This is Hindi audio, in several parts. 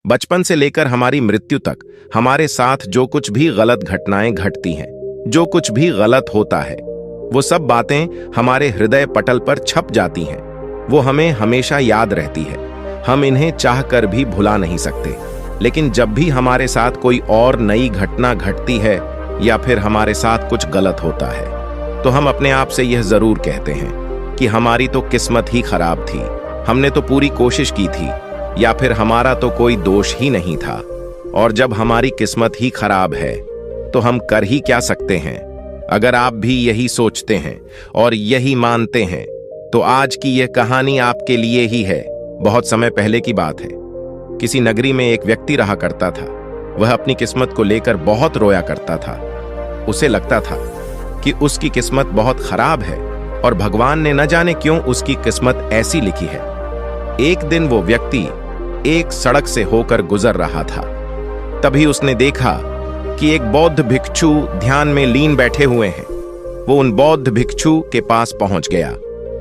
बचपन से लेकर हमारी मृत्यु तक हमारे साथ जो कुछ भी गलत घटनाएं घटती हैं, जो कुछ भी गलत होता है, वो सब बातें हमारे हृदय पटल पर छप जाती हैं। वो हमें हमेशा याद रहती है। हम इन्हें चाहकर भी भुला नहीं सकते। लेकिन जब भी हमारे साथ कोई और नई घटना घटती है या फिर हमारे साथ कुछ गलत होता है, तो हम अपने आप से यह जरूर कहते हैं कि हमारी तो किस्मत ही खराब थी, हमने तो पूरी कोशिश की थी, या फिर हमारा तो कोई दोष ही नहीं था। और जब हमारी किस्मत ही खराब है तो हम कर ही क्या सकते हैं। अगर आप भी यही सोचते हैं और यही मानते हैं तो आज की यह कहानी आपके लिए ही है। बहुत समय पहले की बात है। किसी नगरी में एक व्यक्ति रहा करता था। वह अपनी किस्मत को लेकर बहुत रोया करता था। उसे लगता था कि उसकी किस्मत बहुत खराब है और भगवान ने न जाने क्यों उसकी किस्मत ऐसी लिखी है। एक दिन वो व्यक्ति एक सड़क से होकर गुजर रहा था। तभी उसने देखा कि एक बौद्ध भिक्षु ध्यान में लीन बैठे हुए हैं। वो उन बौद्ध भिक्षु के पास पहुंच गया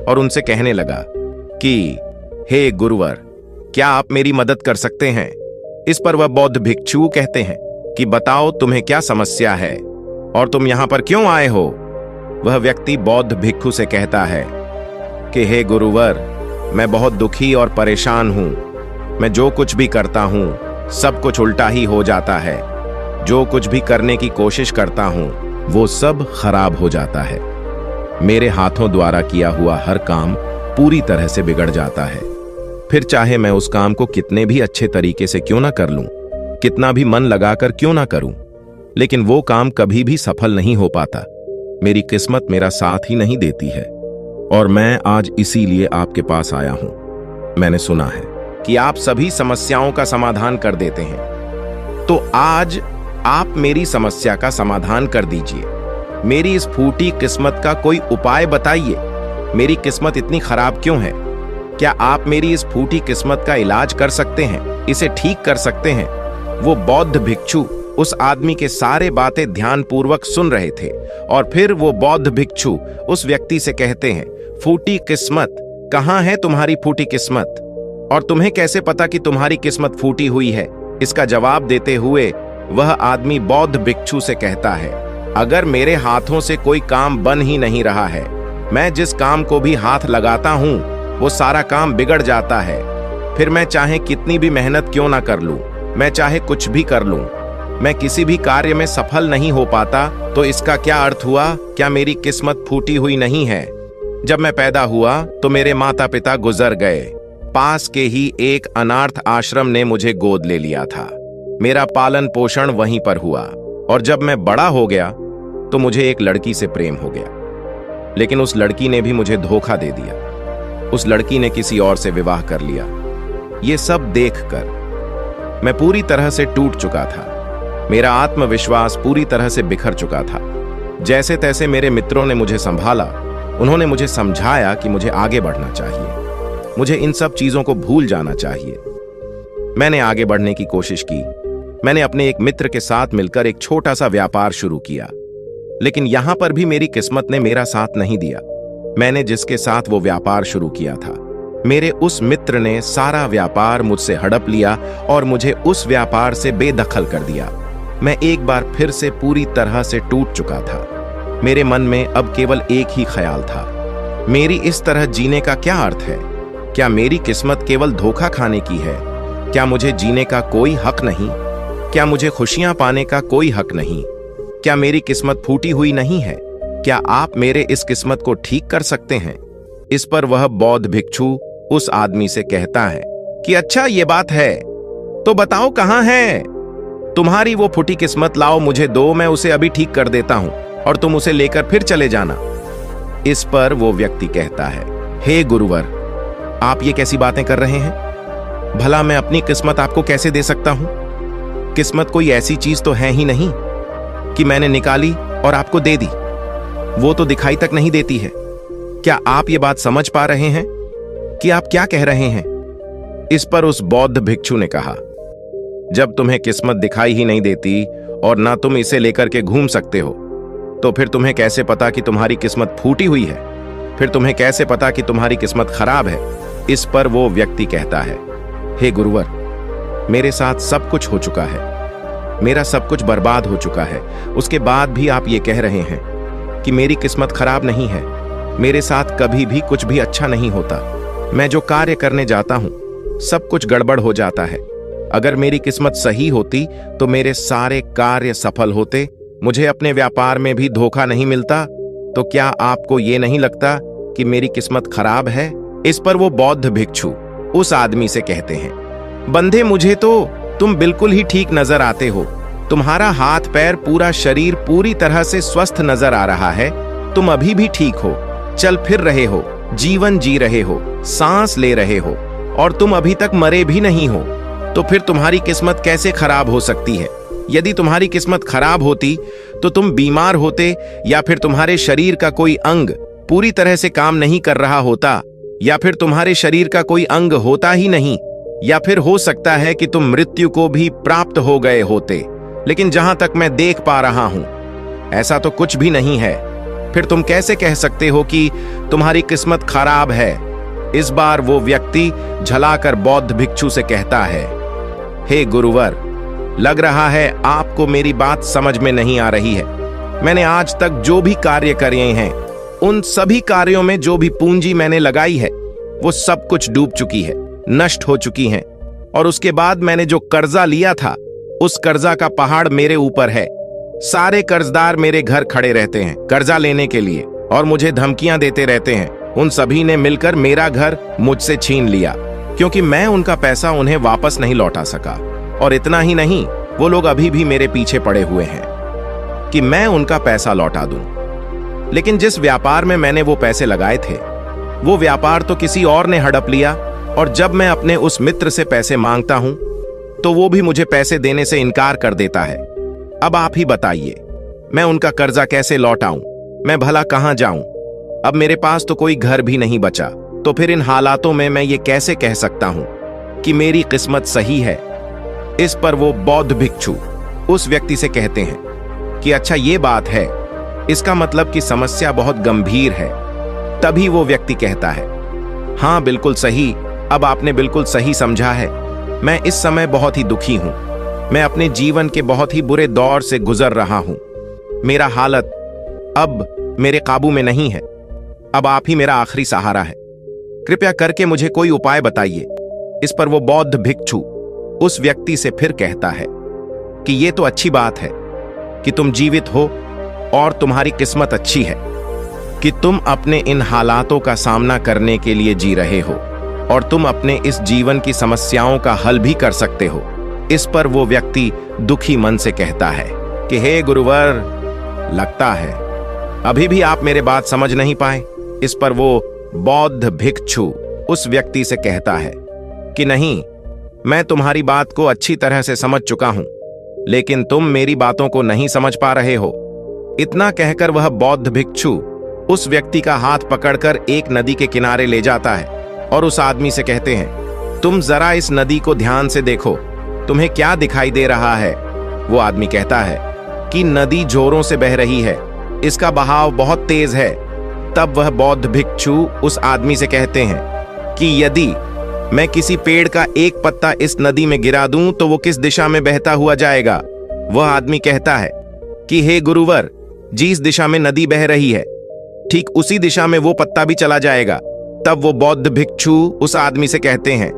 और उनसे कहने लगा कि हे गुरुवर, क्या आप मेरी मदद कर सकते हैं। इस पर वह बौद्ध भिक्षु कहते हैं कि बताओ तुम्हें क्या समस्या है और तुम यहां पर क्यों आए हो। वह व्यक्ति बौद्ध भिक्षु से कहता है कि हे गुरुवर, मैं बहुत दुखी और परेशान हूं। मैं जो कुछ भी करता हूं सब कुछ उल्टा ही हो जाता है। जो कुछ भी करने की कोशिश करता हूं वो सब खराब हो जाता है। मेरे हाथों द्वारा किया हुआ हर काम पूरी तरह से बिगड़ जाता है। फिर चाहे मैं उस काम को कितने भी अच्छे तरीके से क्यों ना कर लूं, कितना भी मन लगाकर क्यों ना करूं, लेकिन वो काम कभी भी सफल नहीं हो पाता। मेरी किस्मत मेरा साथ ही नहीं देती है और मैं आज इसीलिए आपके पास आया हूं। मैंने सुना है कि आप सभी समस्याओं का समाधान कर देते हैं, तो आज आप मेरी समस्या का समाधान कर दीजिए। मेरी इस फूटी किस्मत का कोई उपाय बताइए। मेरी किस्मत इतनी खराब क्यों है? क्या आप मेरी इस फूटी किस्मत का इलाज कर सकते हैं, इसे ठीक कर सकते हैं? वो बौद्ध भिक्षु उस आदमी के सारे बातें ध्यानपूर्वक सुन रहे थे और फिर वो बौद्ध भिक्षु उस व्यक्ति से कहते हैं, फूटी किस्मत, कहां है तुम्हारी फूटी किस्मत? और तुम्हें कैसे पता कि तुम्हारी किस्मत फूटी हुई है? इसका जवाब देते हुए वह आदमी बौद्ध भिक्षु से कहता है, अगर मेरे हाथों से कोई काम बन ही नहीं रहा है, मैं जिस काम को भी हाथ लगाता हूं वो सारा काम बिगड़ जाता है। फिर मैं चाहे कितनी भी मेहनत क्यों ना कर लूं, मैं चाहे कुछ भी कर लूं, मैं किसी भी कार्य में सफल नहीं हो पाता। तो इसका क्या अर्थ हुआ? क्या मेरी किस्मत फूटी हुई नहीं है? जब मैं पैदा हुआ तो मेरे माता पिता गुजर गए। पास के ही एक अनाथ आश्रम ने मुझे गोद ले लिया था। मेरा पालन पोषण वहीं पर हुआ और जब मैं बड़ा हो गया तो मुझे एक लड़की से प्रेम हो गया। लेकिन उस लड़की ने भी मुझे धोखा दे दिया। उस लड़की ने किसी और से विवाह कर लिया। ये सब देखकर मैं पूरी तरह से टूट चुका था। मेरा आत्मविश्वास पूरी तरह से बिखर चुका था। जैसे तैसे मेरे मित्रों ने मुझे संभाला। उन्होंने मुझे समझाया कि मुझे आगे बढ़ना चाहिए, मुझे इन सब चीजों को भूल जाना चाहिए। मैंने आगे बढ़ने की कोशिश की। मैंने अपने एक मित्र के साथ मिलकर एक छोटा सा व्यापार शुरू किया, लेकिन यहां पर भी मेरी किस्मत ने मेरा साथ नहीं दिया। मैंने जिसके साथ वो व्यापार शुरू किया था, मेरे उस मित्र ने सारा व्यापार मुझसे हड़प लिया और मुझे उस व्यापार से बेदखल कर दिया। मैं एक बार फिर से पूरी तरह से टूट चुका था। मेरे मन में अब केवल एक ही ख्याल था, मेरी इस तरह जीने का क्या अर्थ है? क्या मेरी किस्मत केवल धोखा खाने की है? क्या मुझे जीने का कोई हक नहीं? क्या मुझे खुशियां पाने का कोई हक नहीं? क्या मेरी किस्मत फूटी हुई नहीं है? क्या आप मेरे इस किस्मत को ठीक कर सकते हैं? इस पर वह बौद्ध भिक्षु उस आदमी से कहता है कि अच्छा ये बात है, तो बताओ कहां है तुम्हारी वो फूटी किस्मत? लाओ मुझे दो, मैं उसे अभी ठीक कर देता हूं और तुम उसे लेकर फिर चले जाना। इस पर वो व्यक्ति कहता है, हे गुरुवर, आप ये कैसी बातें कर रहे हैं? भला मैं अपनी किस्मत आपको कैसे दे सकता हूं? किस्मत कोई ऐसी चीज तो है ही नहीं कि मैंने निकाली और आपको दे दी। वो तो दिखाई तक नहीं देती है। क्या आप ये बात समझ पा रहे हैं कि आप क्या कह रहे हैं? इस पर उस बौद्ध भिक्षु ने कहा, जब तुम्हें किस्मत दिखाई ही नहीं देती और ना तुम इसे लेकर के घूम सकते हो, तो फिर तुम्हें कैसे पता कि तुम्हारी किस्मत फूटी हुई है? फिर तुम्हें कैसे पता कि तुम्हारी किस्मत खराब है? इस पर वो व्यक्ति कहता है, हे गुरुवर, मेरे साथ सब कुछ हो चुका है, मेरा सब कुछ बर्बाद हो चुका है। उसके बाद भी आप ये कह रहे हैं कि मेरी किस्मत खराब नहीं है। मेरे साथ कभी भी कुछ भी अच्छा नहीं होता। मैं जो कार्य करने जाता हूं सब कुछ गड़बड़ हो जाता है। अगर मेरी किस्मत सही होती तो मेरे सारे कार्य सफल होते, मुझे अपने व्यापार में भी धोखा नहीं मिलता। तो क्या आपको ये नहीं लगता कि मेरी किस्मत खराब है? इस पर वो बौद्ध भिक्षु उस आदमी से कहते हैं, बंधे, मुझे तो तुम बिल्कुल ही ठीक नजर आते हो। तुम्हारा हाथ पैर पूरा शरीर पूरी तरह से स्वस्थ नजर आ रहा है। तुम अभी भी ठीक हो, चल फिर रहे हो, जीवन जी रहे हो, सांस ले रहे हो, और तुम अभी तक मरे भी नहीं हो। तो फिर तुम्हारी किस्मत कैसे खराब हो सकती है? यदि तुम्हारी किस्मत खराब होती तो तुम बीमार होते, या फिर तुम्हारे शरीर का कोई अंग पूरी तरह से काम नहीं कर रहा होता, या फिर तुम्हारे शरीर का कोई अंग होता ही नहीं, या फिर हो सकता है कि तुम मृत्यु को भी प्राप्त हो गए होते। लेकिन जहां तक मैं देख पा रहा हूं ऐसा तो कुछ भी नहीं है। फिर तुम कैसे कह सकते हो कि तुम्हारी किस्मत खराब है? इस बार वो व्यक्ति झलाकर बौद्ध भिक्षु से कहता है, हे गुरुवर, लग रहा है आपको मेरी बात समझ में नहीं आ रही है। मैंने आज तक जो भी कार्य करे हैं उन सभी कार्यों में जो भी पूंजी मैंने लगाई है वो सब कुछ डूब चुकी है, नष्ट हो चुकी हैं। और उसके बाद मैंने जो कर्जा लिया था उस कर्जा का पहाड़ मेरे ऊपर है। सारे कर्जदार मेरे घर खड़े रहते हैं कर्जा लेने के लिए और मुझे धमकियां देते रहते हैं। उन सभी ने मिलकर मेरा घर मुझसे छीन लिया क्योंकि मैं उनका पैसा उन्हें वापस नहीं लौटा सका। और इतना ही नहीं, वो लोग अभी भी मेरे पीछे पड़े हुए हैं कि मैं उनका पैसा लौटा दूं। लेकिन जिस व्यापार में मैंने वो पैसे लगाए थे वो व्यापार तो किसी और ने हड़प लिया, और जब मैं अपने उस मित्र से पैसे मांगता हूं तो वो भी मुझे पैसे देने से इनकार कर देता है। अब आप ही बताइए, मैं उनका कर्जा कैसे लौटाऊं? मैं भला कहां जाऊं? अब मेरे पास तो कोई घर भी नहीं बचा। तो फिर इन हालातों में मैं ये कैसे कह सकता हूं कि मेरी किस्मत सही है? इस पर वो बौद्ध भिक्षु उस व्यक्ति से कहते हैं कि अच्छा ये बात है, इसका मतलब कि समस्या बहुत गंभीर है। तभी वो व्यक्ति कहता है, हाँ बिल्कुल सही, अब आपने बिल्कुल सही समझा है। मैं इस समय बहुत ही दुखी हूं। मैं अपने जीवन के बहुत ही बुरे दौर से गुजर रहा हूं। मेरा हालत अब मेरे काबू में नहीं है। अब आप ही मेरा आखिरी सहारा है। कृपया करके मुझे कोई उपाय बताइए। इस पर वो बौद्ध भिक्षु उस व्यक्ति से फिर कहता है कि ये तो अच्छी बात है कि तुम जीवित हो और तुम्हारी किस्मत अच्छी है कि तुम अपने इन हालातों का सामना करने के लिए जी रहे हो और तुम अपने इस जीवन की समस्याओं का हल भी कर सकते हो। इस पर वो व्यक्ति दुखी मन से कहता है कि हे गुरुवर, लगता है अभी भी आप मेरे बात समझ नहीं पाए। इस पर वो बौद्ध भिक्षु उस व्यक्ति से कहता है कि नहीं, मैं तुम्हारी बात को अच्छी तरह से समझ चुका हूं, लेकिन तुम मेरी बातों को नहीं समझ पा रहे हो। इतना कहकर वह बौद्ध भिक्षु उस व्यक्ति का हाथ पकड़कर एक नदी के किनारे ले जाता है और उस आदमी से कहते हैं, तुम जरा इस नदी को ध्यान से देखो, तुम्हें क्या दिखाई दे रहा है? वो आदमी कहता है कि नदी जोरों से बह रही है, इसका बहाव बहुत तेज है। तब वह बौद्ध भिक्षु उस आदमी से कहते हैं कि यदि मैं किसी पेड़ का एक पत्ता इस नदी में गिरा दूं तो वो किस दिशा में बहता हुआ जाएगा? वह आदमी कहता है कि हे गुरुवर, जिस दिशा में नदी बह रही है ठीक उसी दिशा में वो पत्ता भी चला जाएगा। तब वो बौद्ध भिक्षु उस आदमी से कहते हैं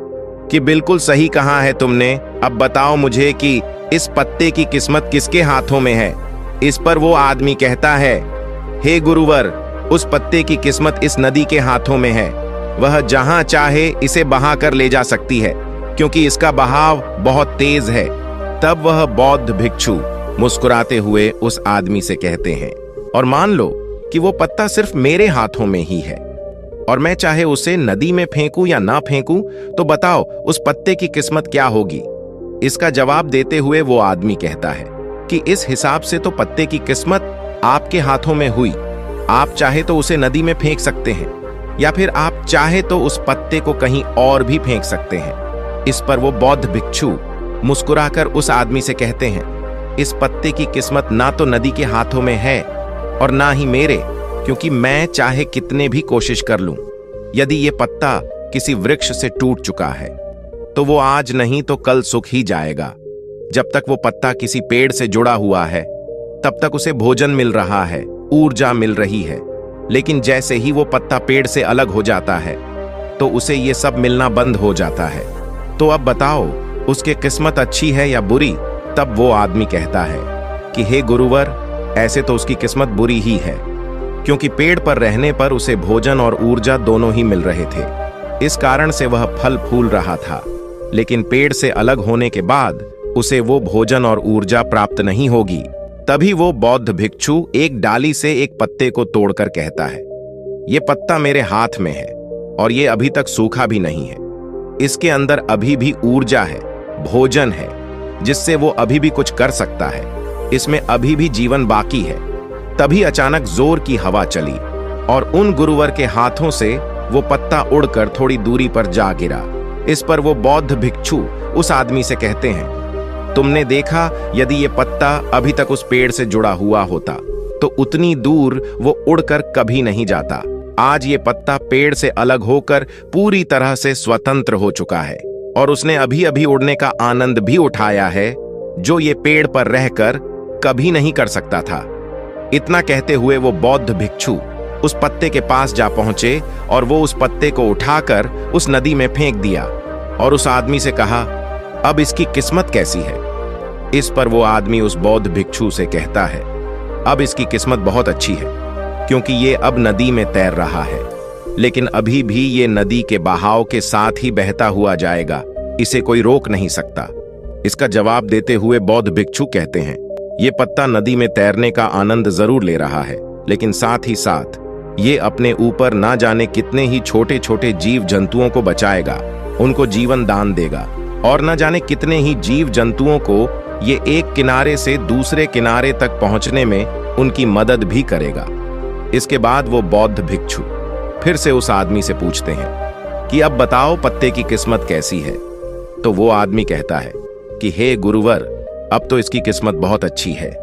कि बिल्कुल सही कहा है तुमने। अब बताओ मुझे कि इस पत्ते की किस्मत किसके हाथों में है? इस पर वो आदमी कहता है, हे गुरुवर, उस पत्ते की किस्मत इस नदी के हाथों में है। वह जहां चाहे इसे बहा कर ले जा सकती है क्योंकि इसका बहाव बहुत तेज है। तब वह बौद्ध भिक्षु मुस्कुराते हुए उस आदमी से कहते हैं, और मान लो कि वो पत्ता सिर्फ मेरे हाथों में ही है और मैं चाहे उसे नदी में फेंकूं या ना फेंकूं, तो बताओ उस पत्ते की किस्मत क्या होगी? इसका जवाब देते हुए वो आदमी कहता है कि इस हिसाब से तो पत्ते की किस्मत आपके हाथों में हुई। आप चाहे तो उसे नदी में फेंक सकते हैं या फिर आप चाहे तो उस पत्ते को कहीं और भी फेंक सकते हैं। इस पर वो बौद्ध भिक्षु मुस्कुराकर उस आदमी से कहते हैं, इस पत्ते की किस्मत ना तो नदी के हाथों में है और ना ही मेरे, क्योंकि मैं चाहे कितने भी कोशिश कर लूं, यदि ये पत्ता किसी वृक्ष से टूट चुका है तो वो आज नहीं तो कल सूख ही जाएगा। जब तक वो पत्ता किसी पेड़ से जुड़ा हुआ है तब तक उसे भोजन मिल रहा है, ऊर्जा मिल रही है। लेकिन जैसे ही वो पत्ता पेड़ से अलग हो जाता है तो उसे ये सब मिलना बंद हो जाता है। तो अब बताओ उसकी किस्मत अच्छी है या बुरी? तब वो आदमी कहता है कि हे गुरुवर, ऐसे तो उसकी किस्मत बुरी ही है, क्योंकि पेड़ पर रहने पर उसे भोजन और ऊर्जा दोनों ही मिल रहे थे। इस कारण से वह फल फूल रहा था। लेकिन पेड़ से अलग होने के बाद उसे वो भोजन और ऊर्जा प्राप्त नहीं होगी। तभी वो बौद्ध भिक्षु एक डाली से एक पत्ते को तोड़कर कहता है, ये पत्ता मेरे हाथ में है और ये अभी तक सूखा भी नहीं है। इसके अंदर अभी भी ऊर्जा है, भोजन है, जिससे वो अभी भी कुछ कर सकता है। इसमें अभी भी जीवन बाकी है। तभी अचानक जोर की हवा चली और उन गुरुवर के हाथों से वो पत्ता उड़कर थोड़ी दूरी पर जा गिरा। इस पर वो बौद्ध भिक्षु उस आदमी से कहते हैं, तुमने देखा, यदि ये पत्ता अभी तक उस पेड़ से जुड़ा हुआ होता तो उतनी दूर वो उड़कर कभी नहीं जाता। आज ये पत्ता पेड़ से अलग होकर पूरी तरह से स्वतंत्र हो चुका है और उसने अभी अभी उड़ने का आनंद भी उठाया है, जो ये पेड़ पर रहकर कभी नहीं कर सकता था। इतना कहते हुए वो बौद्ध भिक्षु उस पत्ते के पास जा पहुंचे और वो उस पत्ते को उठाकर उस नदी में फेंक दिया और उस आदमी से कहा, अब इसकी किस्मत कैसी है? इस पर वो आदमी उस बौद्ध भिक्षु से कहता है, अब इसकी किस्मत बहुत अच्छी है, क्योंकि ये अब नदी में तैर रहा है। लेकिन अभी भी ये नदी के बहाव के साथ ही बहता हुआ जाएगा, इसे कोई रोक नहीं सकता। इसका जवाब देते हुए बौद्ध भिक्षु कहते हैं, ये पत्ता नदी में तैरने का आनंद जरूर ले रहा है, लेकिन साथ ही साथ ये अपने ऊपर ना जाने कितने ही छोटे छोटे जीव जंतुओं को बचाएगा, उनको जीवन दान देगा और न जाने कितने ही जीव जंतुओं को ये एक किनारे से दूसरे किनारे तक पहुंचने में उनकी मदद भी करेगा। इसके बाद वो बौद्ध भिक्षु फिर से उस आदमी से पूछते हैं कि अब बताओ पत्ते की किस्मत कैसी है? तो वो आदमी कहता है कि हे गुरुवर, अब तो इसकी किस्मत बहुत अच्छी है,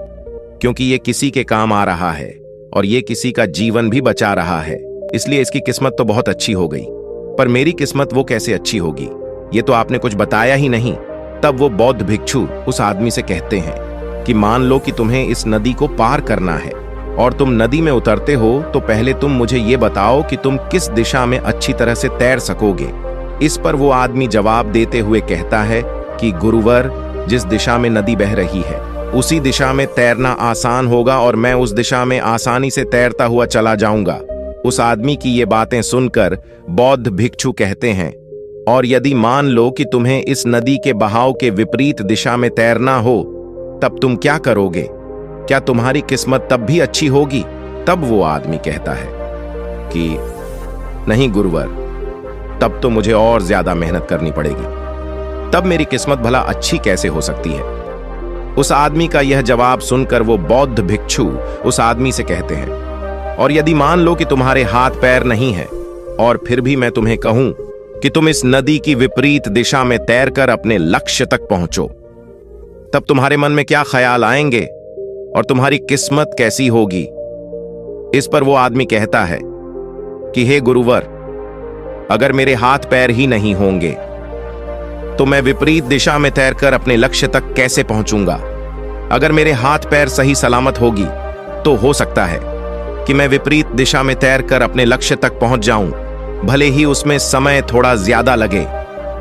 क्योंकि ये किसी के काम आ रहा है और ये किसी का जीवन भी बचा रहा है, इसलिए इसकी किस्मत तो बहुत अच्छी हो गई। पर मेरी किस्मत वो कैसे अच्छी होगी, ये तो आपने कुछ बताया ही नहीं। तब वो बौद्ध भिक्षु उस आदमी से कहते हैं कि मान लो कि तुम्हें इस नदी को पार करना है और तुम नदी में उतरते हो, तो पहले तुम मुझे ये बताओ कि तुम किस दिशा में अच्छी तरह से तैर सकोगे। इस पर वो आदमी जवाब देते हुए कहता है कि गुरुवर, जिस दिशा में नदी बह रही है उसी दिशा में तैरना आसान होगा और मैं उस दिशा में आसानी से तैरता हुआ चला जाऊंगा। उस आदमी की ये बातें सुनकर बौद्ध भिक्षु कहते हैं, और यदि मान लो कि तुम्हें इस नदी के बहाव के विपरीत दिशा में तैरना हो, तब तुम क्या करोगे? क्या तुम्हारी किस्मत तब भी अच्छी होगी? तब वो आदमी कहता है कि नहीं गुरुवर, तब तो मुझे और ज्यादा मेहनत करनी पड़ेगी, तब मेरी किस्मत भला अच्छी कैसे हो सकती है? उस आदमी का यह जवाब सुनकर वो बौद्ध भिक्षु उस आदमी से कहते हैं, और यदि मान लो कि तुम्हारे हाथ पैर नहीं है और फिर भी मैं तुम्हें कहूं कि तुम इस नदी की विपरीत दिशा में तैरकर अपने लक्ष्य तक पहुंचो, तब तुम्हारे मन में क्या ख्याल आएंगे और तुम्हारी किस्मत कैसी होगी? इस पर वो आदमी कहता है कि हे गुरुवर, अगर मेरे हाथ पैर ही नहीं होंगे तो मैं विपरीत दिशा में तैरकर अपने लक्ष्य तक कैसे पहुंचूंगा? अगर मेरे हाथ पैर सही सलामत होगी तो हो सकता है कि मैं विपरीत दिशा में तैरकर अपने लक्ष्य तक पहुंच जाऊं, भले ही उसमें समय थोड़ा ज्यादा लगे।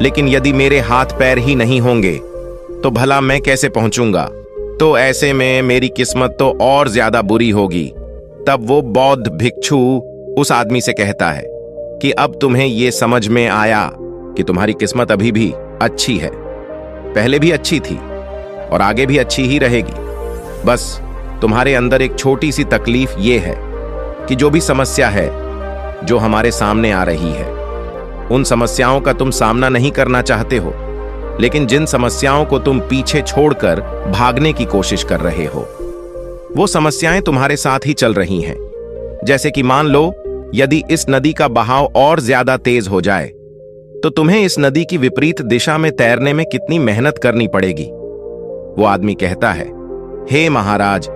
लेकिन यदि मेरे हाथ पैर ही नहीं होंगे तो भला मैं कैसे पहुंचूंगा? तो ऐसे में मेरी किस्मत तो और ज्यादा बुरी होगी। तब वो बौद्ध भिक्षु उस आदमी से कहता है कि अब तुम्हें यह समझ में आया कि तुम्हारी किस्मत अभी भी अच्छी है, पहले भी अच्छी थी और आगे भी अच्छी ही रहेगी। बस तुम्हारे अंदर एक छोटी सी तकलीफ ये है कि जो भी समस्या है जो हमारे सामने आ रही है, उन समस्याओं का तुम सामना नहीं करना चाहते हो, लेकिन जिन समस्याओं को तुम पीछे छोड़कर भागने की कोशिश कर रहे हो, वो समस्याएं तुम्हारे साथ ही चल रही हैं। जैसे कि मान लो यदि इस नदी का बहाव और ज्यादा तेज हो जाए तो तुम्हें इस नदी की विपरीत दिशा में तैरने में कितनी मेहनत करनी पड़ेगी। वो आदमी कहता है, हे महाराज,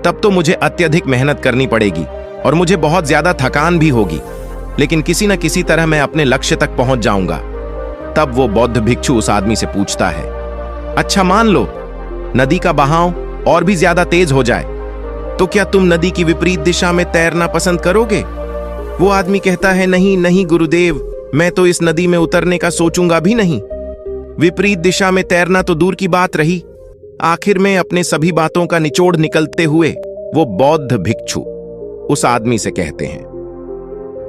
तब तो मुझे अत्यधिक मेहनत करनी पड़ेगी और मुझे बहुत ज्यादा थकान भी होगी, लेकिन किसी न किसी तरह मैं अपने लक्ष्य तक पहुंच जाऊंगा। तब वो बौद्ध भिक्षु उस आदमी से पूछता है, अच्छा मान लो नदी का बहाव और भी ज्यादा तेज हो जाए, तो क्या तुम नदी की विपरीत दिशा में तैरना पसंद करोगे? वो आदमी कहता है, नहीं नहीं गुरुदेव, मैं तो इस नदी में उतरने का सोचूंगा भी नहीं। विपरीत दिशा में तैरना तो दूर की बात रही। आखिर में अपने सभी बातों का निचोड़ निकलते हुए वो बौद्ध भिक्षु उस आदमी से कहते हैं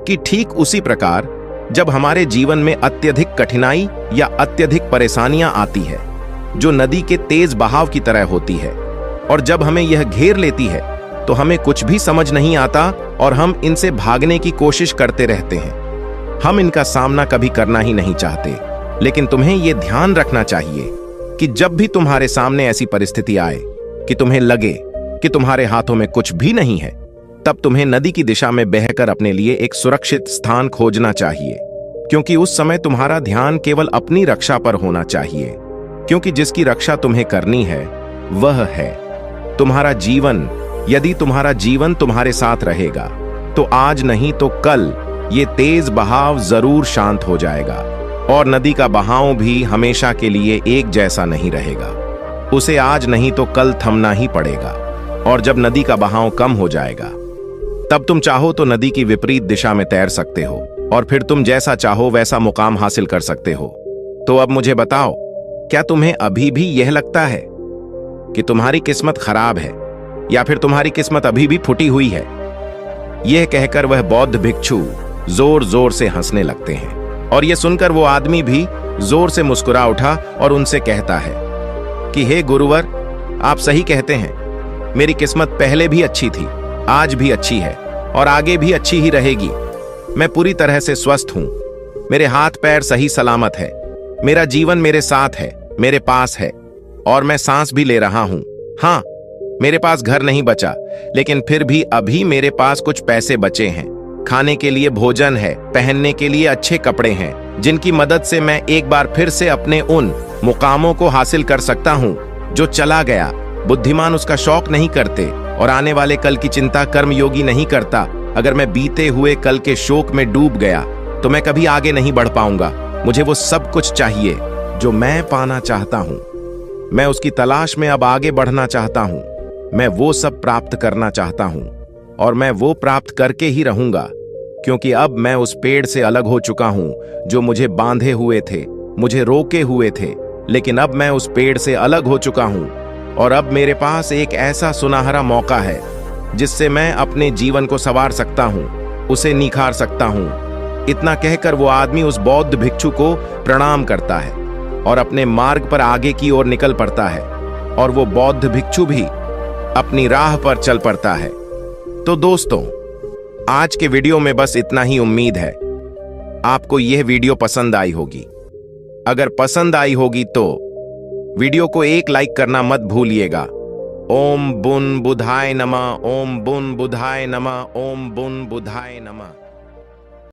कि ठीक उसी प्रकार जब हमारे जीवन में अत्यधिक कठिनाई या अत्यधिक परेशानियां आती है, जो नदी के तेज बहाव की तरह होती है, और जब हमें यह घेर लेती है तो हमें कुछ भी समझ नहीं आता और हम इनसे भागने की कोशिश करते रहते हैं। हम इनका सामना कभी करना ही नहीं चाहते। लेकिन तुम्हें यह ध्यान रखना चाहिए कि जब भी तुम्हारे सामने ऐसी परिस्थिति आए कि तुम्हें लगे कि तुम्हारे हाथों में कुछ भी नहीं है, तब तुम्हें नदी की दिशा में बहकर अपने लिए एक सुरक्षित स्थान खोजना चाहिए, क्योंकि उस समय तुम्हारा ध्यान केवल अपनी रक्षा पर होना चाहिए, क्योंकि जिसकी रक्षा तुम्हें करनी है वह है तुम्हारा जीवन। यदि तुम्हारा जीवन तुम्हारे साथ रहेगा तो आज नहीं तो कल ये तेज बहाव जरूर शांत हो जाएगा, और नदी का बहाव भी हमेशा के लिए एक जैसा नहीं रहेगा। उसे आज नहीं तो कल थमना ही पड़ेगा, और जब नदी का बहाव कम हो जाएगा तब तुम चाहो तो नदी की विपरीत दिशा में तैर सकते हो, और फिर तुम जैसा चाहो वैसा मुकाम हासिल कर सकते हो। तो अब मुझे बताओ, क्या तुम्हें अभी भी यह लगता है कि तुम्हारी किस्मत खराब है, या फिर तुम्हारी किस्मत अभी भी फूटी हुई है? यह कहकर वह बौद्ध भिक्षु जोर जोर से हंसने लगते हैं, और यह सुनकर वो आदमी भी जोर से मुस्कुरा उठा और उनसे कहता है कि हे गुरुवर, आप सही कहते हैं, मेरी किस्मत पहले भी अच्छी थी, आज भी अच्छी है और आगे भी अच्छी ही रहेगी। मैं पूरी तरह से स्वस्थ हूं, मेरे हाथ पैर सही सलामत है, मेरा जीवन मेरे साथ है, मेरे पास है, और मैं सांस भी ले रहा हूं। हाँ, मेरे पास घर नहीं बचा, लेकिन फिर भी अभी मेरे पास कुछ पैसे बचे हैं, खाने के लिए भोजन है, पहनने के लिए अच्छे कपड़े हैं, जिनकी मदद से मैं एक बार फिर से अपने उन मुकामों को हासिल कर सकता हूं जो चला गया। बुद्धिमान उसका शौक नहीं करते और आने वाले कल की चिंता कर्मयोगी नहीं करता। अगर मैं बीते हुए कल के शोक में डूब गया तो मैं कभी आगे नहीं बढ़ पाऊंगा। मुझे वो सब कुछ चाहिए जो मैं पाना चाहता हूं। मैं उसकी तलाश में अब आगे बढ़ना चाहता हूं। मैं वो सब प्राप्त करना चाहता हूं, और मैं वो प्राप्त करके ही रहूंगा, क्योंकि अब मैं उस पेड़ से अलग हो चुका हूं जो मुझे बांधे हुए थे, मुझे रोके हुए थे। लेकिन अब मैं उस पेड़ से अलग हो चुका हूं, और अब मेरे पास एक ऐसा सुनहरा मौका है जिससे मैं अपने जीवन को संवार सकता हूं, उसे निखार सकता हूं। इतना कहकर वो आदमी उस बौद्ध भिक्षु को प्रणाम करता है और अपने मार्ग पर आगे की ओर निकल पड़ता है, और वो बौद्ध भिक्षु भी अपनी राह पर चल पड़ता है। तो दोस्तों, आज के वीडियो में बस इतना ही। उम्मीद है आपको यह वीडियो पसंद आई होगी। अगर पसंद आई होगी तो वीडियो को एक लाइक करना मत भूलिएगा। ओम बुन बुधाय नमः, ओम बुन बुधाय नमः, ओम बुन बुधाय नमः।